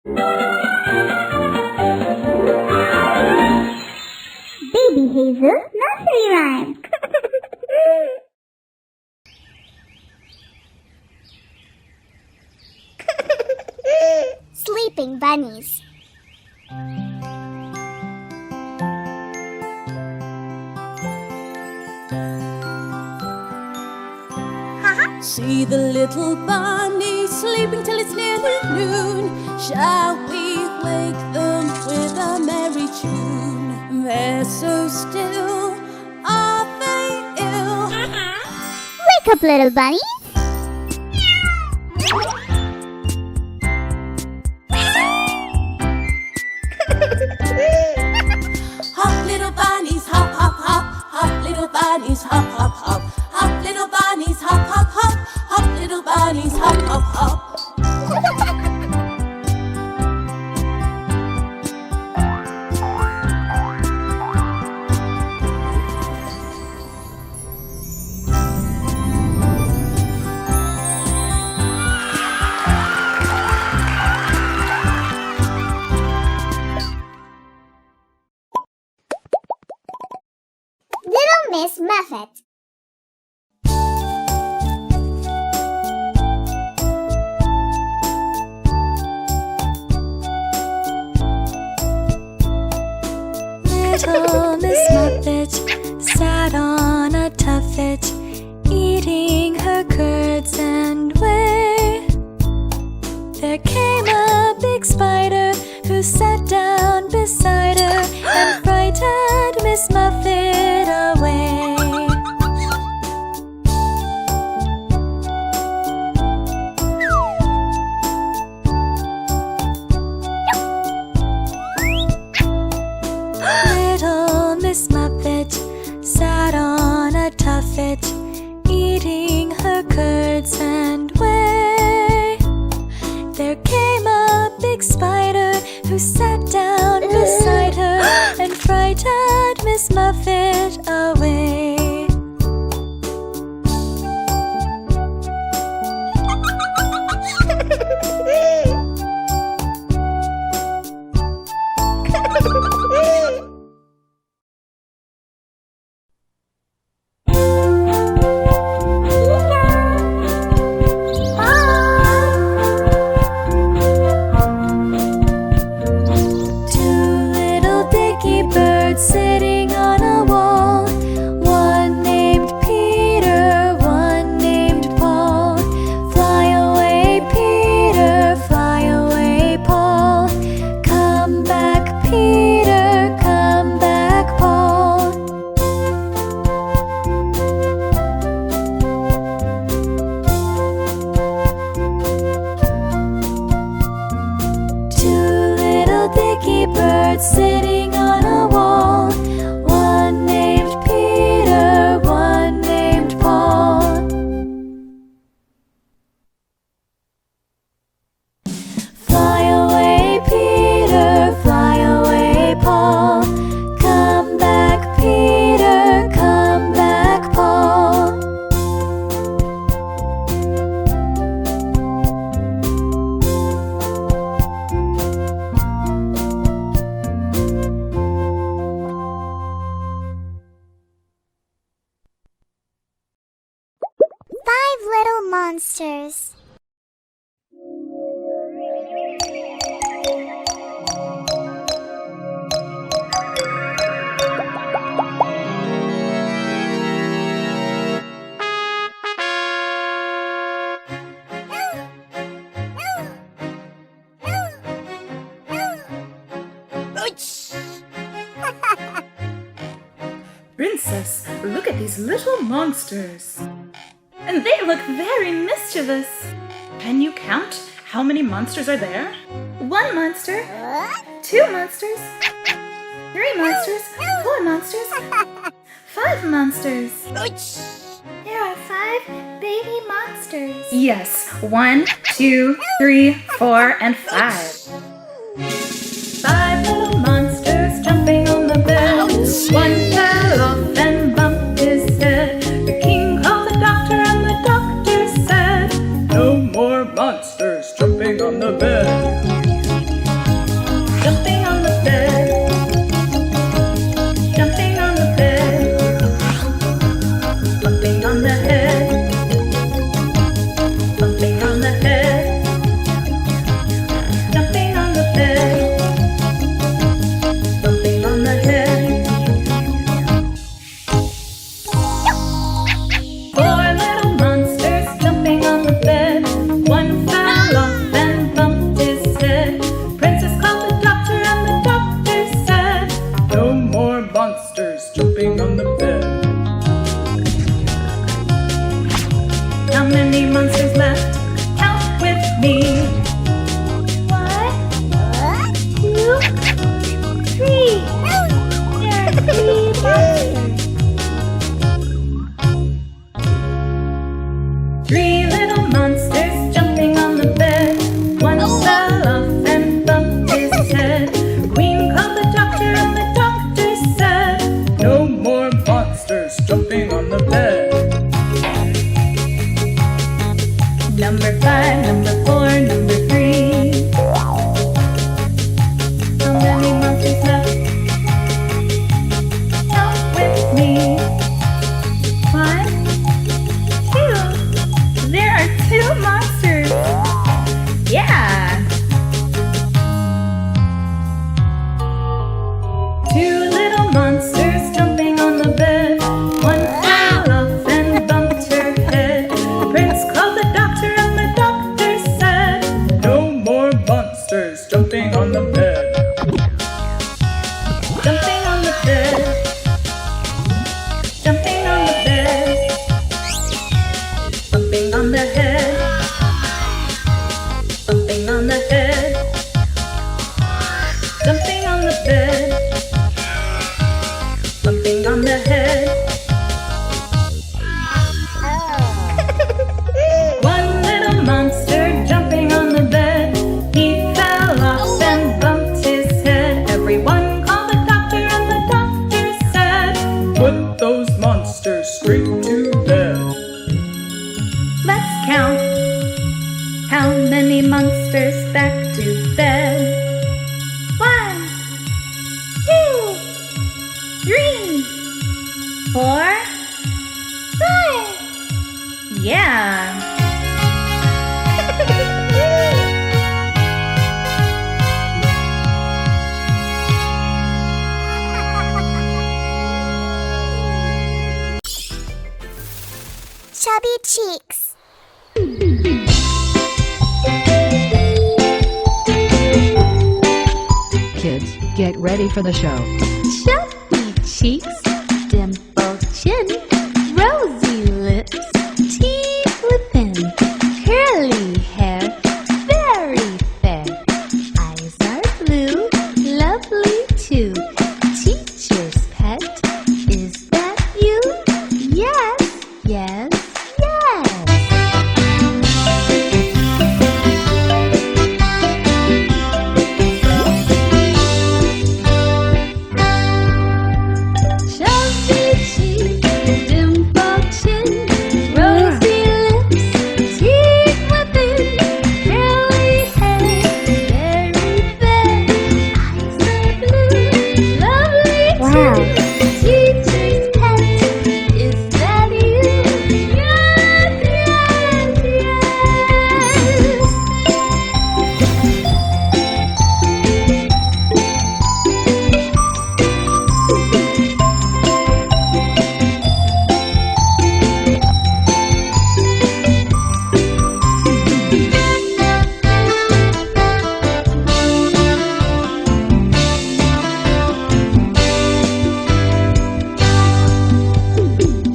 Baby Hazel Nursery Rhyme. Sleeping Bunnies. See the little bunny sleeping till it's nearly noon. Shall we wake them with a merry tune? They're so still, are they ill? Wake up, little bunnies. Hop, little bunnies, hop, hop, hop. Hop, little bunnies, hop, hop, hop. Hop, little bunnies, hop, hop, hop. Hop, little bunnies, hop, hop, hop. Little Miss Muffet. Little Miss Muffet sat on a tuffet, eating her curds and whey. There came a big spider who sat down beside her and frightened Miss Muffet away. Little Miss Muffet sat on a tuffet, eating her curds and whey. There came a big spider who sat down beside her and frightened Miss Muffet away. Sitting on a wall, one named Peter, one named Paul. Fly away, Peter, fly away, Paul. Come back, Peter, come back, Paul. Two little dicky birds sitting on a wall, one named Peter, one named Paul. Fly away, Peter, fly away, Paul. Come back, Peter, come back, Paul. Five Little Monsters. Princess, look at these little monsters. And they look very mischievous. Can you count how many monsters are there? 1 monster, 2 monsters, 3 monsters, 4 monsters, 5 monsters. There are 5 baby monsters. Yes, 1, 2, 3, 4, and 5. 5 little monsters jumping on the bed. One fell off and bumped his head. The king called the doctor and the doctor said, "No more monsters jumping on the bed." 4, 5. Yeah. Chubby cheeks. Kids, get ready for the show. Chubby cheeks, dimpled chin, rosy lips, teeth within, curly hair, very fair. Eyes are blue, lovely too. Teacher's pet, is that you? Yes, yes, yes. Chubby cheeks, dimpled chin, rosy lips, teeth within, curly hair, very fair. Eyes are blue, lovely Wow. too. Teacher's pet, is that you? Yes, yes,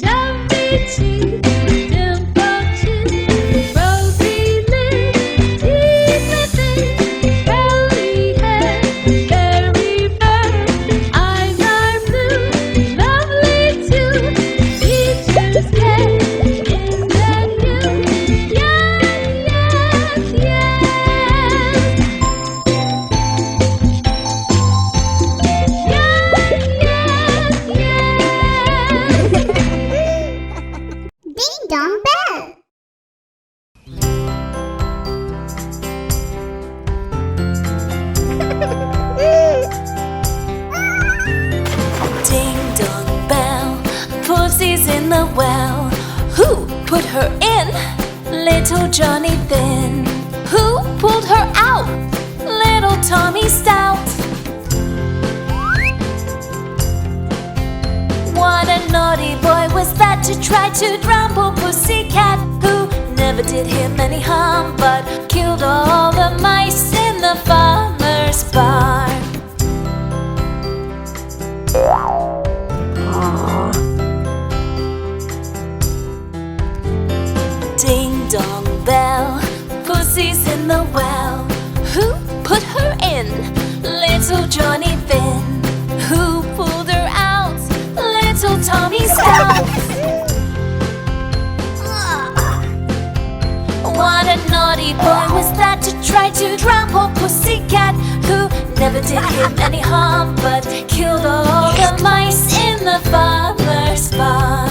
Chubby cheeks, dimpled chin, rosy lips, teeth within, curly hair, very fair. Eyes are blue, lovely too. Teacher's pet, is that you? Yes, yes, yes. Ding dong bell. Ding dong bell, Pussy's in the well. Who put her in? Little Johnny Thin. Who pulled her out? Little Tommy Stout. What a naughty boy was that to try to drown poor Pussycat, who never did him any harm but killed all the mice in the farmer's barn. Ding dong bell, Pussy's in the well. Who put her in? Little Johnny Finn. Who pulled her out? Little Tommy Stout. What a naughty boy was that to try to drown poor Pussycat, who never did him any harm but killed all the mice in the farmer's barn.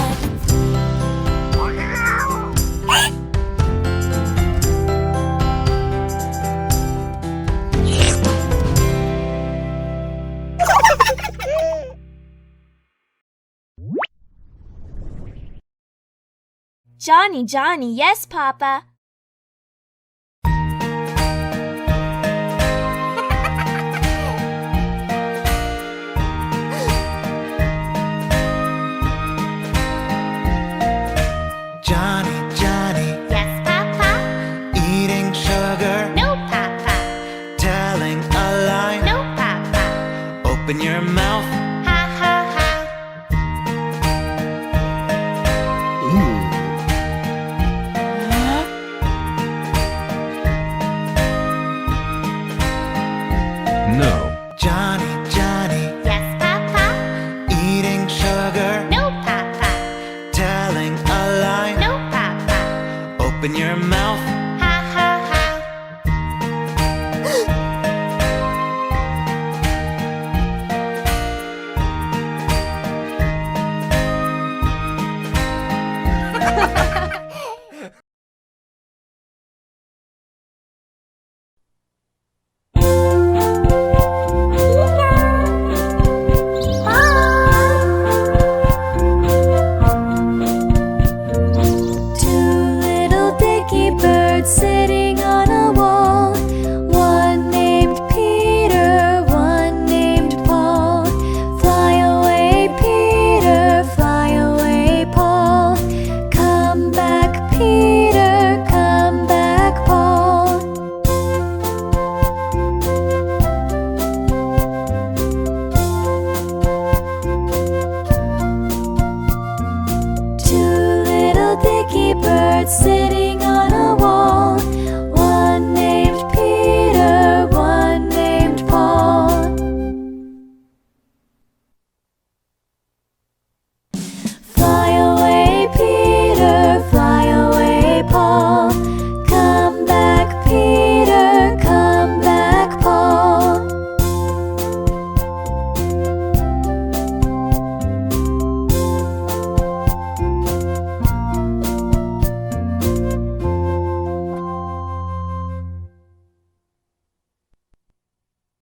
Johnny, Johnny, yes, Papa. Johnny, Johnny, Yes, Papa. eating sugar, No, Papa. telling a lie. No, Papa. Open your mouth. Ha ha ha. No.